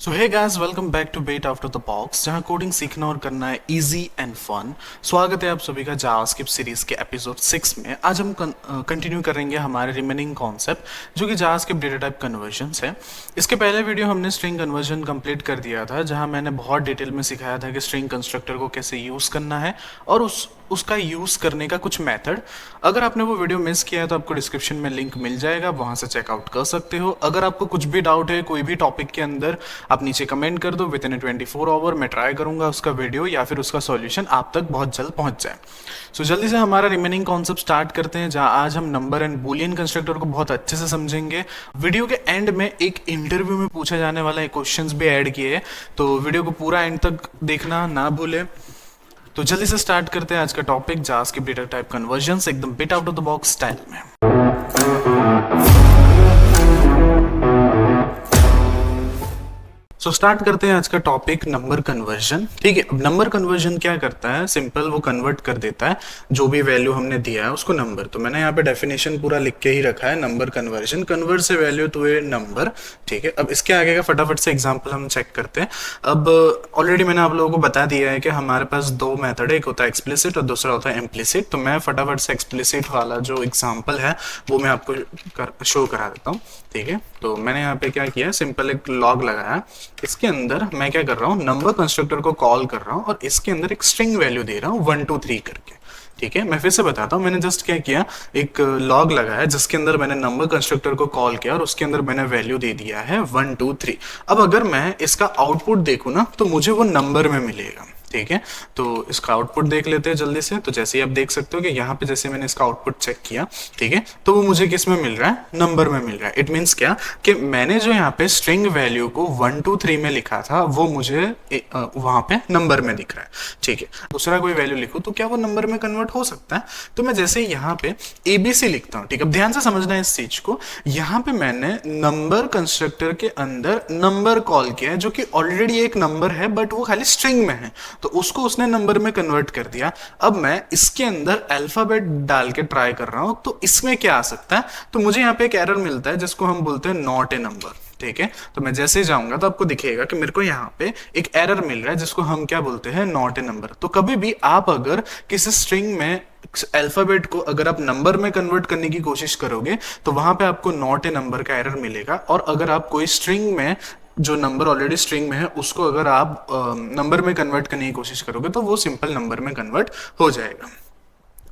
So hey guys, welcome back to bet after the box, जहां coding सीखना और करना है इजी एंड फन। स्वागत है आप सभी का जावास्क्रिप्ट सीरीज के एपिसोड 6 में। आज हम कंटिन्यू करेंगे हमारे रिमेनिंग कॉन्सेप्ट जो कि जावास्क्रिप्ट डेटा टाइप कन्वर्जन्स है। इसके पहले वीडियो हमने स्ट्रिंग कन्वर्जन कंप्लीट कर दिया था, जहां मैंने बहुत डिटेल में सिखाया था कि स्ट्रिंग कंस्ट्रक्टर को कैसे यूज करना है और उसका यूज करने का कुछ मेथड। अगर आपने वो वीडियो मिस किया है तो आपको डिस्क्रिप्शन में लिंक मिल जाएगा, वहां से चेकआउट कर सकते हो। अगर आपको कुछ भी डाउट है कोई भी टॉपिक के अंदर, आप नीचे कमेंट कर दो। विद इन 24 आवर मैं ट्राई करूंगा उसका वीडियो या फिर उसका सॉल्यूशन आप तक बहुत जल्द पहुंच जाए। सो जल्दी से हमारा रिमेनिंग कॉन्सेप्ट स्टार्ट करते हैं, जहां आज हम नंबर एंड बूलियन कंस्ट्रक्टर को बहुत अच्छे से समझेंगे। वीडियो के एंड में एक इंटरव्यू में पूछा जाने वाला एक क्वेश्चंस भी ऐड किए हैं, तो वीडियो को पूरा एंड तक देखना ना भूले। तो जल्दी से स्टार्ट करते हैं आज का topic, JavaScript data type conversions, एकदम bit out of the box style में। सो स्टार्ट करते हैं आज का टॉपिक, नंबर कन्वर्जन। ठीक है, अब नंबर कन्वर्जन क्या करता है? सिंपल, वो कन्वर्ट कर देता है जो भी वैल्यू हमने दिया है उसको नंबर। तो मैंने यहाँ पे डेफिनेशन पूरा लिख के ही रखा है, नंबर कन्वर्जन, कन्वर्ट से वैल्यू टू ए नंबर। ठीक है, अब इसके आगे का फटाफट से एग्जांपल हम चेक करते हैं। अब ऑलरेडी मैंने आप लोगों को बता दिया है कि हमारे पास दो मेथड है, एक होता है एक्सप्लिसिट और दूसरा होता है इम्प्लिसिट। तो मैं फटाफट से एक्सप्लिसिट वाला जो एग्जाम्पल है वो मैं आपको शो करा देता हूँ। ठीक है, तो मैंने यहाँ पे क्या किया, सिंपल एक लॉग लगाया। इसके अंदर मैं क्या कर रहा हूँ, नंबर कंस्ट्रक्टर को कॉल कर रहा हूँ और इसके अंदर एक स्ट्रिंग वैल्यू दे रहा हूँ 1 2 3 करके। ठीक है, मैं फिर से बताता हूँ। मैंने जस्ट क्या किया, एक लॉग लगाया जिसके अंदर मैंने नंबर कंस्ट्रक्टर को कॉल किया और उसके अंदर मैंने वैल्यू दे दिया है 1 2 3। अब अगर मैं इसका आउटपुट देखूँ ना तो मुझे वो नंबर में मिलेगा। ठीक है, तो इसका आउटपुट देख लेते हैं जल्दी से। तो जैसे ही आप देख सकते हो कि यहाँ पे जैसे मैंने इसका आउटपुट चेक किया, ठीक है, तो वो मुझे किस में मिल रहा है, नंबर में मिल रहा है। इट मीन्स क्या कि मैंने जो यहाँ पे स्ट्रिंग वैल्यू को 1 2 3 में लिखा था वो मुझे वहां पे नंबर में दिख रहा है। ठीक है, दूसरा कोई वैल्यू लिखूं तो क्या वो नंबर में कन्वर्ट हो सकता है? तो मैं जैसे यहाँ पे ABC लिखता हूँ। ठीक है, अब ध्यान से समझना है इस चीज को। यहाँ पे मैंने नंबर कंस्ट्रक्टर के अंदर नंबर कॉल किया है जो कि ऑलरेडी एक नंबर है, बट वो खाली स्ट्रिंग में है, तो उसको उसने नंबर में कन्वर्ट कर दिया। अब मैं इसके अंदर अल्फाबेट डाल के ट्राई कर रहा हूं, तो इसमें क्या आ सकता है? तो मुझे यहाँ पे एक एरर मिलता है जिसको हम बोलते हैं नॉट ए नंबर। ठीक है, तो मैं जैसे ही जाऊंगा तो आपको दिखेगा कि मेरे को यहाँ पे एक एरर मिल रहा है जिसको हम क्या बोलते हैं, नॉट ए नंबर। तो कभी भी आप अगर किसी स्ट्रिंग में अल्फाबेट को अगर आप नंबर में कन्वर्ट करने की कोशिश करोगे तो वहां पे आपको नॉट ए नंबर का एरर मिलेगा। और अगर आप कोई स्ट्रिंग में जो नंबर ऑलरेडी स्ट्रिंग में है उसको अगर आप नंबर में कन्वर्ट करने की कोशिश करोगे तो वो सिंपल नंबर में कन्वर्ट हो जाएगा।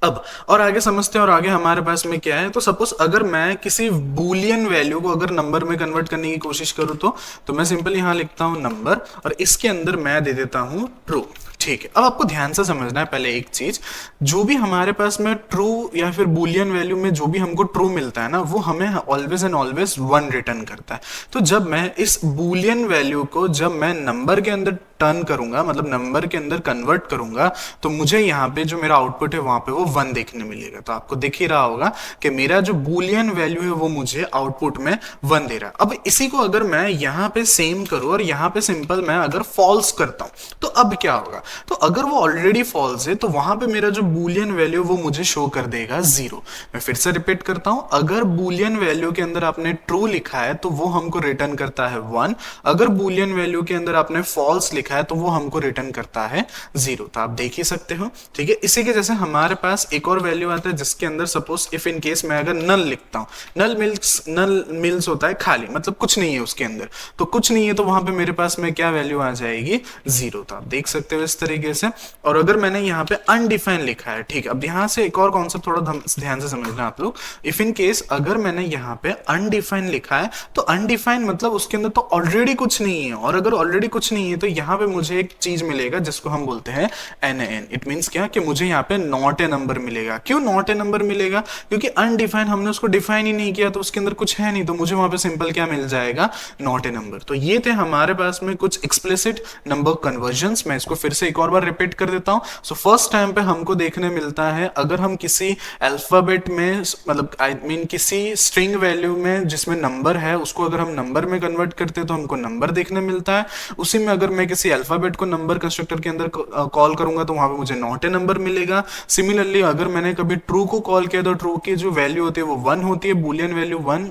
अब और आगे समझते हैं, और आगे हमारे पास में क्या है। तो सपोज अगर मैं किसी बूलियन वैल्यू को अगर नंबर में कन्वर्ट करने की कोशिश करूं तो मैं सिंपल यहां लिखता हूं नंबर और इसके अंदर मैं दे देता हूं ट्रू। ठीक है, अब आपको ध्यान से समझना है पहले एक चीज, जो भी हमारे पास में ट्रू या फिर बूलियन वैल्यू में जो भी हमको ट्रू मिलता है ना, वो हमें ऑलवेज एंड ऑलवेज 1 रिटर्न करता है। तो जब मैं इस बूलियन वैल्यू को जब मैं नंबर के अंदर टर्न करूंगा, मतलब नंबर के अंदर कन्वर्ट करूंगा, तो मुझे यहाँ पे जो मेरा आउटपुट है वहां पे वो 1 देखने मिलेगा। तो आपको दिख ही रहा होगा कि मेरा जो बूलियन वैल्यू है वो मुझे आउटपुट में 1 दे रहा है। अब इसी को अगर मैं यहाँ पे सेम करूं और यहाँ पे सिंपल मैं अगर फॉल्स करता हूं तो अब क्या होगा? तो अगर वो ऑलरेडी फॉल्स है तो वहां पे मेरा जो बूलियन वैल्यू वो मुझे शो कर देगा 0। मैं फिर से रिपीट करता हूं, अगर बूलियन वैल्यू के अंदर आपने ट्रू लिखा है तो वो हमको रिटर्न करता है 1। अगर बूलियन वैल्यू के अंदर आपने फॉल्स लिखा है तो वो हमको रिटर्न करता है 0। तो आप देख ही सकते हो। ठीक है, इसी के जैसे हमारे पास एक और वैल्यू आता है जिसके अंदर सपोज इफ इन केस मैं अगर नल लिखता हूं, नल मिल्स होता है खाली, मतलब कुछ नहीं है उसके अंदर, तो कुछ नहीं है तो वहां पे मेरे पास में क्या वैल्यू आ जाएगी, 0। तो आप देख सकते हो इस तरीके से। और अगर मैंने यहाँ पे अनडिफाइंड लिखा है, ठीक है, अब यहाँ से एक और कॉन्सेप्ट थोड़ा ध्यान से समझना आप लोग। इफ इन केस अगर मैंने यहाँ पे अनडिफाइंड लिखा है तो अनडिफाइंड मतलब उसके अंदर तो ऑलरेडी कुछ नहीं है, और अगर ऑलरेडी कुछ नहीं है तो यहाँ पे मुझे एक चीज मिलेगा जिसको हम बोलते हैं NaN। इट मींस क्या कि मुझे यहाँ पे नॉट ए नंबर मिलेगा। क्यों नॉट ए नंबर मिलेगा? क्योंकि अनडिफाइंड हमने उसको डिफाइन ही नहीं किया, तो उसके अंदर कुछ है नहीं, तो मुझे वहां पे सिंपल क्या मिल जाएगा, नॉट ए नंबर। तो ये थे हमारे पास में कुछ एक्सप्लिसिट नंबर कन्वर्जन्स। मैं इसको फिर से एक और बार रिपीट कर देता हूं। सो फर्स्ट टाइम पे हमको देखने मिलता है अगर हम किसी अल्फाबेट में, मतलब आई मीन किसी स्ट्रिंग वैल्यू में जिसमें नंबर है उसको अगर हम नंबर में कन्वर्ट करते हैं तो हमको नंबर देखने मिलता है। उसी में अगर मैं किसी अल्फाबेट को नंबर कंस्ट्रक्टर के अंदर कॉल करूंगा तो वहां पे मुझे नॉट ए नंबर मिलेगा। सिमिलरली अगर मैंने कभी ट्रू को कॉल किया तो ट्रू की जो वैल्यू होती है वो 1 होती है, Boolean value 1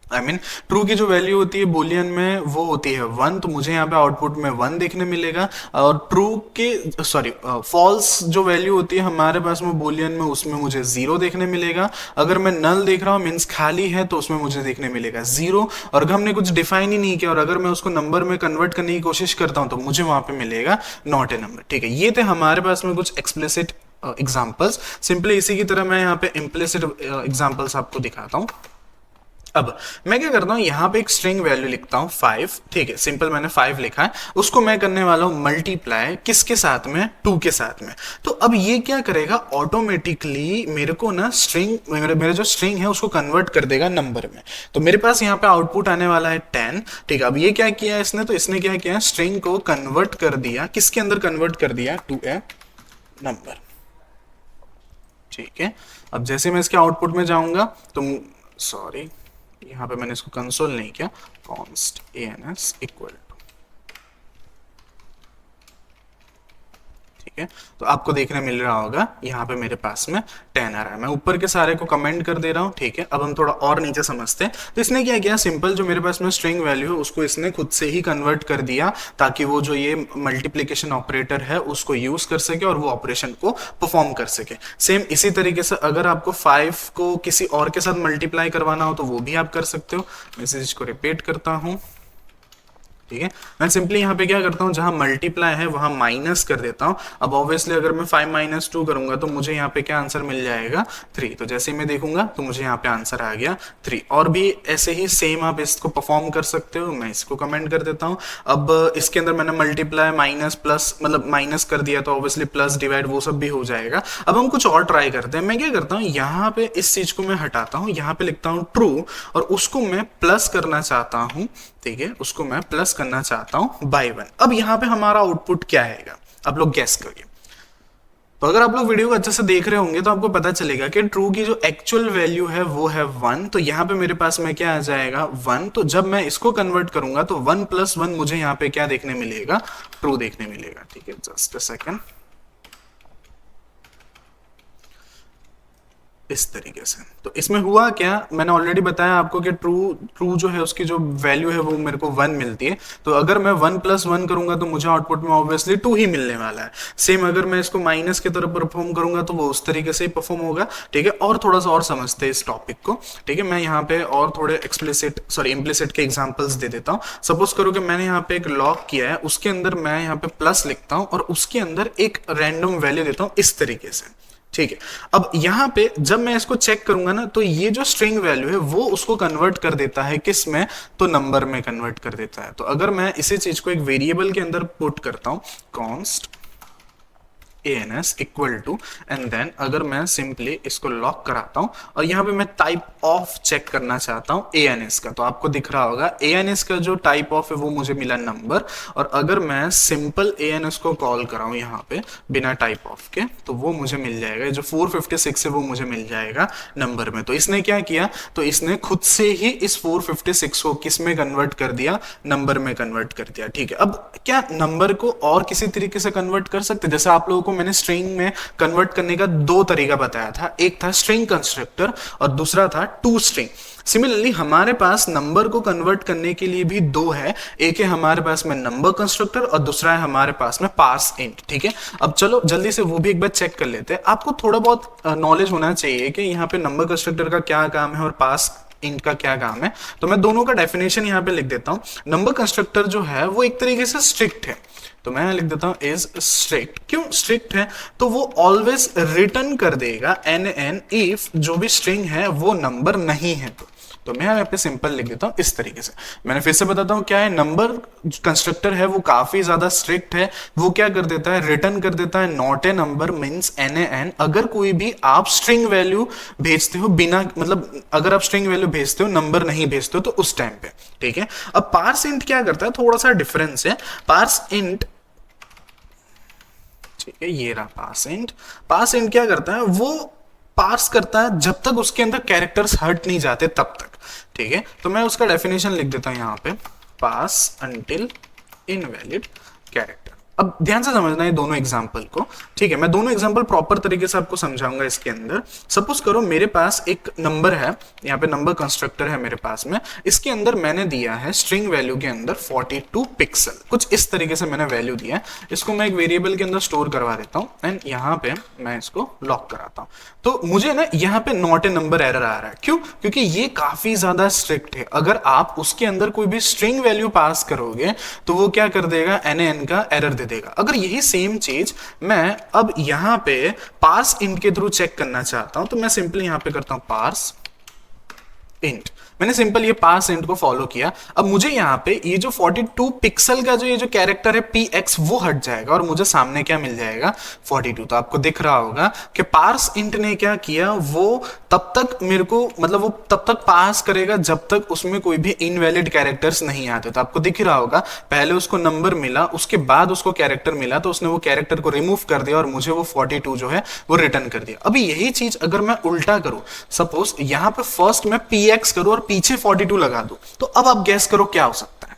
I mean true की जो वैल्यू होती है बुलियन में वो होती है 1, तो मुझे यहाँ पे आउटपुट में 1 देखने मिलेगा। और ट्रू के सॉरी फॉल्स जो वैल्यू होती है हमारे पास में बुलियन में, उसमें मुझे 0 देखने मिलेगा। अगर मैं नल देख रहा हूँ मीन्स खाली है, तो उसमें मुझे देखने मिलेगा 0। और अगर हमने कुछ डिफाइन ही नहीं किया और अगर मैं उसको नंबर में कन्वर्ट करने की कोशिश करता हूँ तो मुझे वहां पे मिलेगा नॉट ए नंबर। ठीक है, ये थे हमारे पास में कुछ एक्सप्लिसिट एग्जाम्पल्स। सिंपली इसी की तरह मैं यहाँ पे इम्प्लिसिट एग्जाम्पल्स आपको दिखाता हूँ। अब मैं क्या करता हूं, यहां पे एक स्ट्रिंग वैल्यू लिखता हूं 5। ठीक है, सिंपल मैंने 5 लिखा है, उसको मैं करने वाला हूं मल्टीप्लाई किसके साथ में, 2 के साथ में। तो अब ये क्या करेगा, ऑटोमेटिकली मेरे को ना स्ट्रिंग, मेरे जो स्ट्रिंग है उसको कन्वर्ट कर देगा नंबर में। तो मेरे पास यहाँ पे आउटपुट आने वाला है 10। ठीक है, अब ये क्या किया इसने, तो इसने क्या किया, स्ट्रिंग को कन्वर्ट कर दिया, किसके अंदर कन्वर्ट कर दिया, टू ए नंबर। ठीक है, अब जैसे मैं इसके आउटपुट में जाऊंगा तो सॉरी यहां पे मैंने इसको कंसोल नहीं किया, const ans इक्वल टू, ठीक है, तो आपको देखने मिल रहा होगा यहाँ पे मेरे पास में 10 आ रहा है। मैं ऊपर के सारे को कमेंट कर दे रहा हूँ। ठीक है, अब हम थोड़ा और नीचे समझते हैं। तो इसने क्या किया, सिंपल जो मेरे पास में स्ट्रिंग वैल्यू है उसको इसने खुद से ही कन्वर्ट कर दिया, ताकि वो जो ये मल्टीप्लीकेशन ऑपरेटर है उसको यूज कर सके और वो ऑपरेशन को परफॉर्म कर सके। सेम इसी तरीके से अगर आपको 5 को किसी और के साथ मल्टीप्लाई करवाना हो तो वो भी आप कर सकते हो। मैं इस चीज को रिपीट करता हूँ। ठीक है, मैं सिंपली यहाँ पे क्या करता हूँ, जहां मल्टीप्लाई है वहां माइनस कर देता हूँ। अब ऑब्वियसली अगर मैं 5 - 2 करूंगा तो मुझे यहाँ पे क्या आंसर मिल जाएगा, 3। तो जैसे ही मैं देखूंगा तो मुझे यहाँ पे आंसर आ गया 3। और भी ऐसे ही सेम आप इसको परफॉर्म कर सकते हो। मैं इसको कमेंट कर देता हूँ। अब इसके अंदर मैंने मल्टीप्लाई माइनस प्लस मतलब माइनस कर दिया, तो ऑब्वियसली प्लस डिवाइड वो सब भी हो जाएगा। अब हम कुछ और ट्राई करते हैं। मैं क्या करता हूँ, यहाँ पे इस चीज को मैं हटाता हूँ, यहाँ पे लिखता हूँ ट्रू, और उसको मैं प्लस करना चाहता हूँ। ठीक है, उसको मैं प्लस करना चाहता हूं बाय 1। अब यहां पे हमारा आउटपुट क्या आएगा, आप लोग गेस करिए। तो अगर आप लोग वीडियो को अच्छे से देख रहे होंगे तो आपको पता चलेगा कि ट्रू की जो एक्चुअल वैल्यू है वो है 1। तो यहां पे मेरे पास में क्या आ जाएगा, 1। तो जब मैं इसको कन्वर्ट करूंगा तो 1 + 1 मुझे यहां पे क्या देखने मिलेगा, ट्रू देखने मिलेगा। ठीक है, जस्ट अ सेकेंड, इस तरीके से। तो इसमें हुआ क्या, मैंने ऑलरेडी बताया आपको कि ट्रू जो है उसकी जो वैल्यू है वो मेरे को 1 मिलती है। तो अगर मैं 1 + 1 करूंगा तो मुझे आउटपुट में ऑब्वियसली 2 ही मिलने वाला है। सेम अगर मैं इसको माइनस की तरफ परफॉर्म करूंगा तो वो उस तरीके से ही परफॉर्म होगा। ठीक है, और थोड़ा सा और समझते हैं इस टॉपिक को। ठीक है, मैं यहाँ पे और थोड़े इम्प्लिसिट के एग्जाम्पल्स दे देता हूँ। सपोज करो कि मैंने यहाँ पे एक लॉग किया है, उसके अंदर मैं यहाँ पे प्लस लिखता हूँ और उसके अंदर एक रैंडम वैल्यू देता हूँ इस तरीके से। ठीक है, अब यहां पे जब मैं इसको चेक करूंगा ना तो ये जो स्ट्रिंग वैल्यू है वो उसको कन्वर्ट कर देता है किस में, तो नंबर में कन्वर्ट कर देता है। तो अगर मैं इसी चीज को एक वेरिएबल के अंदर पुट करता हूं, const ans equal to, and then अगर मैं सिंपली इसको लॉक कराता हूं और यहां पे मैं टाइप ऑफ चेक करना चाहता हूं ans का, तो आपको दिख रहा होगा ans का जो टाइप ऑफ है वो मुझे मिला नंबर। और अगर मैं सिंपल ans को कॉल कराऊं यहां पे बिना टाइप ऑफ के, तो वो मुझे मिल जाएगा, जो 456 है वो मुझे मिल जाएगा नंबर में। तो इसने क्या किया, तो इसने खुद से ही इस 456 को किस में कन्वर्ट कर दिया, नंबर में कन्वर्ट कर दिया। ठीक है, अब क्या नंबर को और किसी तरीके से कन्वर्ट कर सकते, जैसे आप लोगों को मैंने स्ट्रिंग में कन्वर्ट करने का 2 तरीका बताया था, एक था स्ट्रिंग कंस्ट्रक्टर और दूसरा था टू स्ट्रिंग। सिमिलरली हमारे पास नंबर को कन्वर्ट करने के लिए भी 2 है, एक है हमारे पास में नंबर कंस्ट्रक्टर और दूसरा है हमारे पास में पार्स इंट। ठीक है, अब चलो जल्दी से वो भी एक बार चेक कर लेते हैं। आपको थोड़ा बहुत नॉलेज होना चाहिए कि यहाँ पे नंबर कंस्ट्रक्टर का क्या काम है और पार्स इंट का क्या काम है। तो मैं दोनों का डेफिनेशन यहाँ पे लिख देता हूँ। नंबर कंस्ट्रक्टर जो है वो एक तरीके से स्ट्रिक्ट है, तो मैं लिख देता हूं इज स्ट्रिक्ट। क्यों स्ट्रिक्ट है, तो वो ऑलवेज रिटर्न कर देगा NN इफ जो भी स्ट्रिंग है वो नंबर नहीं है। तो मैं यहाँ पे सिंपल लिख देता हूं इस तरीके से। मैंने फिर से बताता हूं क्या है, नंबर कंस्ट्रक्टर है वो काफी ज्यादा स्ट्रिक्ट है। वो क्या कर देता है, रिटर्न कर देता है not a number means NaN। अगर कोई भी आप स्ट्रिंग वैल्यू भेजते हो बिना, मतलब अगर आप स्ट्रिंग वैल्यू भेजते हो नंबर नहीं भेजते हो तो उस टाइम पे। ठीक है, अब पार्स इंट क्या करता है, थोड़ा सा डिफरेंस है। पार्स इंट, ठीक है, ये रहा पार्स इंट। पार्स इंट क्या करता है, वो पार्स करता है जब तक उसके अंदर कैरेक्टर्स हट नहीं जाते तब तक। ठीक है, तो मैं उसका डेफिनेशन लिख देता हूं यहां पे, पास अंटिल इनवैलिड कैरेक्टर। अब ध्यान से समझना है दोनों एग्जाम्पल को, ठीक है। मैं दोनों एग्जाम्पल प्रॉपर तरीके से आपको समझाऊंगा इसके अंदर। सपोज करो मेरे पास एक नंबर है, यहाँ पे नंबर कंस्ट्रक्टर है मेरे पास में, इसके अंदर मैंने दिया है स्ट्रिंग वैल्यू के अंदर 42 पिक्सल, कुछ इस तरीके से मैंने वैल्यू दिया है। इसको मैं एक वेरिएबल के अंदर स्टोर करवा देता हूँ एंड यहाँ पे मैं इसको लॉक कराता हूँ। तो मुझे ना यहाँ पे नॉट ए नंबर एरर आ रहा है, क्यों? क्योंकि ये काफी ज्यादा स्ट्रिक्ट है। अगर आप उसके अंदर कोई भी स्ट्रिंग वैल्यू पास करोगे तो वो क्या कर देगा, NaN का एरर दे देगा। अगर यही सेम चीज मैं अब यहां पे पार्स इंट के थ्रू चेक करना चाहता हूं तो मैं सिंपली यहां पे करता हूं पार्स इंट। मैंने सिंपल ये पार्स इंट को फॉलो किया। अब मुझे यहाँ पे ये जो 42 पिक्सल का जो ये जो कैरेक्टर है px वो हट जाएगा और मुझे सामने क्या मिल जाएगा, 42। तो आपको दिख रहा होगा कि पार्स इंट ने क्या किया, वो तब तक मेरे को मतलब वो तब तक पास करेगा जब तक उसमें कोई भी इनवैलिड कैरेक्टर्स नहीं आते। तो आपको दिख रहा होगा पहले उसको नंबर मिला, उसके बाद उसको कैरेक्टर मिला, तो उसने वो कैरेक्टर को रिमूव कर दिया और मुझे वो 42 जो है वो रिटर्न कर दिया। अभी यही चीज अगर मैं उल्टा करूं, सपोज यहां पे फर्स्ट मैं px करूं और पीछे 42 लगा दूं, तो अब आप गैस करो क्या हो सकता है।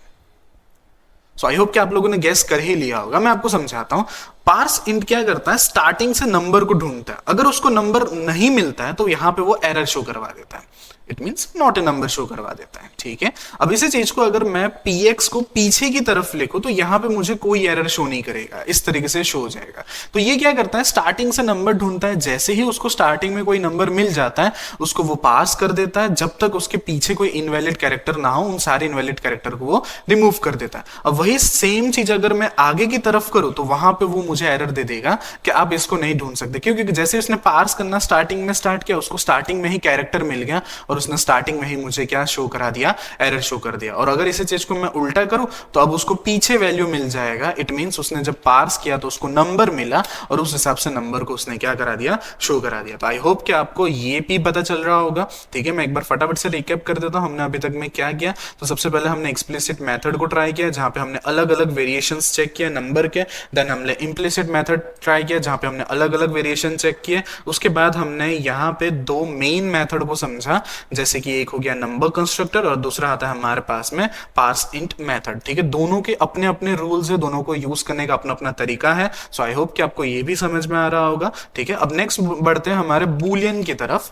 सो आई होप कि आप लोगों ने गैस कर ही लिया होगा। मैं आपको समझाता हूं। पार्स इंट क्या करता है, स्टार्टिंग से नंबर को ढूंढता है। अगर उसको नंबर नहीं मिलता है तो यहां पे वो एरर शो करवा देता है, it means not a number show करवा देता है, ठीक है। अब इसी चीज को अगर मैं px को पीछे की तरफ लिखूं तो यहां पे मुझे कोई एरर शो नहीं करेगा, इस तरीके से शो हो जाएगा। तो ये क्या करता है, स्टार्टिंग से नंबर ढूंढता है, जैसे ही उसको स्टार्टिंग में कोई नंबर मिल जाता है उसको वो पास कर देता है, जब तक उसके पीछे कोई इनवैलिड कैरेक्टर ना हो उन सारे इनवैलिड कैरेक्टर को वो रिमूव कर देता है। अब वही सेम चीज अगर मैं आगे की तरफ करूं तो वहां पे वो मुझे एरर दे देगा कि आप इसको नहीं ढूंढ सकते, क्योंकि जैसे उसने पार्स करना स्टार्टिंग में स्टार्ट किया, उसको स्टार्टिंग में ही कैरेक्टर मिल गया और उसने स्टार्टिंग में ही मुझे क्या शो करा दिया, एरर शो कर दिया। और अगर इसी चीज को मैं उल्टा करूं तो अब उसको पीछे वैल्यू मिल जाएगा, इट मींस उसने जब पार्स किया तो उसको नंबर मिला और उस हिसाब से नंबर को उसने क्या करा दिया, शो करा दिया। तो आई होप कि आपको ये भी पता चल रहा होगा, ठीक है। मैं एक बार फटाफट से रिकैप कर देता हूं हमने अभी तक में क्या किया। तो सबसे पहले हमने एक्सप्लिसिट मेथड को ट्राई किया जहां पे हमने अलग अलग वेरिएशंस चेक किया नंबर के। देन हमने इम्प्लिसिट मेथड ट्राई किया जहां पे हमने अलग अलग वेरिएशन चेक किए। उसके बाद हमने यहाँ पे दो मेन मेथड को समझा, जैसे कि एक हो गया नंबर कंस्ट्रक्टर और दूसरा आता है हमारे पास में पार्स इंट मेथड, ठीक है। दोनों के अपने अपने रूल्स है, दोनों को यूज करने का अपना अपना तरीका है। सो आई होप कि आपको ये भी समझ में आ रहा होगा, ठीक है। अब नेक्स्ट बढ़ते हैं हमारे बूलियन की तरफ।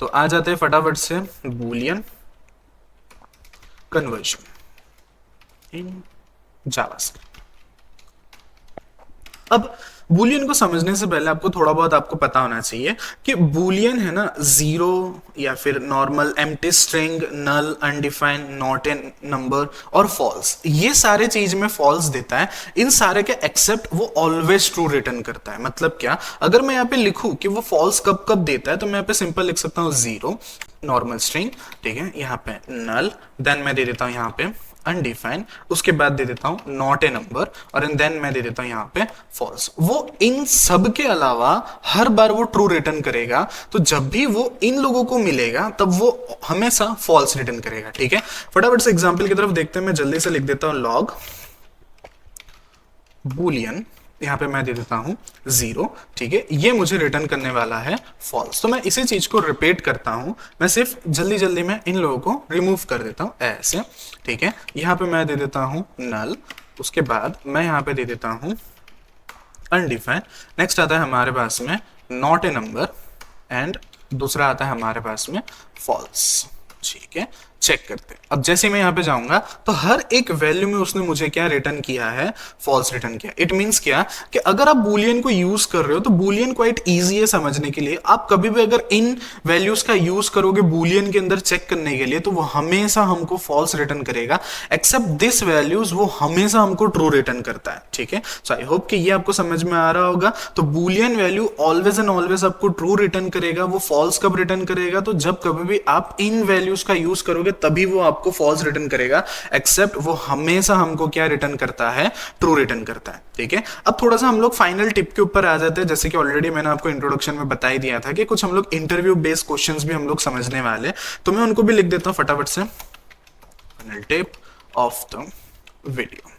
तो आ जाते हैं फटाफट से बूलियन कन्वर्जन इन जावास्क्रिप्ट। अब बूलियन को समझने से पहले आपको थोड़ा बहुत आपको पता होना चाहिए कि बूलियन है ना, जीरो या फिर normal, empty string, null, undefined, not a number और फॉल्स, ये सारे चीज में फॉल्स देता है। इन सारे के एक्सेप्ट वो ऑलवेज ट्रू रिटर्न करता है। मतलब क्या, अगर मैं यहाँ पे लिखूं कि वो फॉल्स कब कब देता है तो मैं यहाँ पे सिंपल लिख सकता हूँ जीरो नॉर्मल स्ट्रिंग, ठीक है, यहाँ पे नल, देन मैं दे देता हूँ यहाँ पे अनडिफाइंड, उसके बाद दे देता हूं नॉट ए नंबर और देन मैं दे देता हूं यहां पे फॉल्स। वो इन सब के अलावा हर बार वो ट्रू रिटर्न करेगा। तो जब भी वो इन लोगों को मिलेगा तब वो हमेशा फॉल्स रिटर्न करेगा, ठीक है। फटाफट से एग्जांपल की तरफ देखते हैं। मैं जल्दी से लिख देता हूं लॉग बूलियन, यहां पे मैं दे देता हूं जीरो, ठीक है, ये मुझे रिटर्न करने वाला है फॉल्स। तो मैं इसी चीज को रिपीट करता हूं, मैं सिर्फ जल्दी जल्दी में इन लोगों को रिमूव कर देता हूं ऐसे, ठीक है। यहां पे मैं दे देता हूं नल, उसके बाद मैं यहां पे दे देता हूं अनडिफाइंड, नेक्स्ट आता है हमारे पास में नॉट ए नंबर एंड दूसरा आता है हमारे पास में फॉल्स, ठीक है। चेक करते हैं। अब जैसे मैं यहां पे जाऊंगा तो हर एक वैल्यू में उसने मुझे क्या रिटर्न किया है, फॉल्स रिटर्न किया। इट मींस क्या कि अगर आप बूलियन को यूज कर रहे हो तो बूलियन क्वाइट इजी है समझने के लिए। आप कभी भी अगर इन वैल्यूज का यूज करोगे बूलियन के अंदर चेक करने के लिए तो वो हमेशा हमको फॉल्स रिटर्न करेगा, एक्सेप्ट दिस वैल्यूज वो हमेशा हमको ट्रू रिटर्न करता है, ठीक है। सो आई होप कि ये आपको समझ में आ रहा होगा। तो Boolean value always and always आपको ट्रू रिटर्न करेगा। वो फॉल्स कब रिटर्न करेगा, तो जब कभी भी आप इन वैल्यूज का यूज करोगे तभी वो आपको फॉल्स रिटर्न करेगा, एक्सेप्ट वो हमेशा हमको क्या रिटर्न करता है, ट्रू रिटर्न करता है, ठीक है। अब थोड़ा सा हम लोग फाइनल टिप के ऊपर आ जाते हैं। जैसे कि ऑलरेडी मैंने आपको इंट्रोडक्शन में बता ही दिया था कि कुछ हम लोग इंटरव्यू बेस्ड क्वेश्चंस भी हम लोग समझने वाले, तो मैं उनको भी लिख देता हूं फटाफट से। Final tip of the video.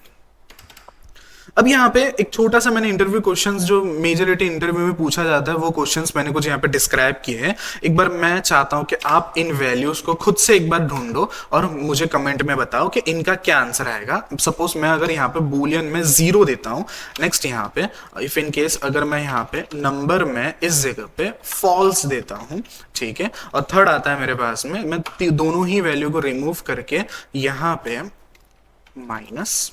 अब यहाँ पे एक छोटा सा मैंने इंटरव्यू क्वेश्चंस जो मेजॉरिटी इंटरव्यू में पूछा जाता है वो क्वेश्चंस मैंने कुछ यहाँ पे डिस्क्राइब किए हैं। एक बार मैं चाहता हूँ कि आप इन वैल्यूज को खुद से एक बार ढूंढो और मुझे कमेंट में बताओ कि इनका क्या आंसर आएगा। सपोज मैं अगर यहाँ पे बूलियन में 0 देता हूँ, नेक्स्ट यहाँ पे इफ इन केस अगर मैं यहाँ पे नंबर में इस जगह पे फॉल्स देता हूँ, ठीक है, और थर्ड आता है मेरे पास में, मैं दोनों ही वैल्यू को रिमूव करके यहाँ पे माइनस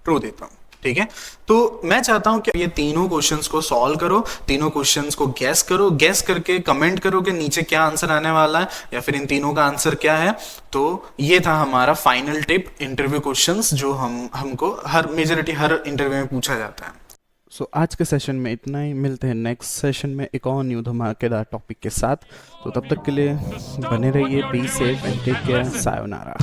ट्रू देता हूं, ठीक है। तो मैं चाहता हूं कि ये तीनों क्वेश्चंस को सॉल्व करो, तीनों क्वेश्चंस को गैस करो, गैस करके कमेंट करो कि नीचे क्या आंसर आने वाला है या फिर इन तीनों का आंसर क्या है। तो ये था हमारा फाइनल टिप इंटरव्यू क्वेश्चंस जो हमको हर मेजॉरिटी हर इंटरव्यू में पूछा जाता है। सो आज के सेशन में इतना ही, मिलते हैं नेक्स्ट सेशन में एक और न्यू धमाकेदार टॉपिक के साथ। तो तब तक के लिए बने रहिए, be safe and take care, sayonara.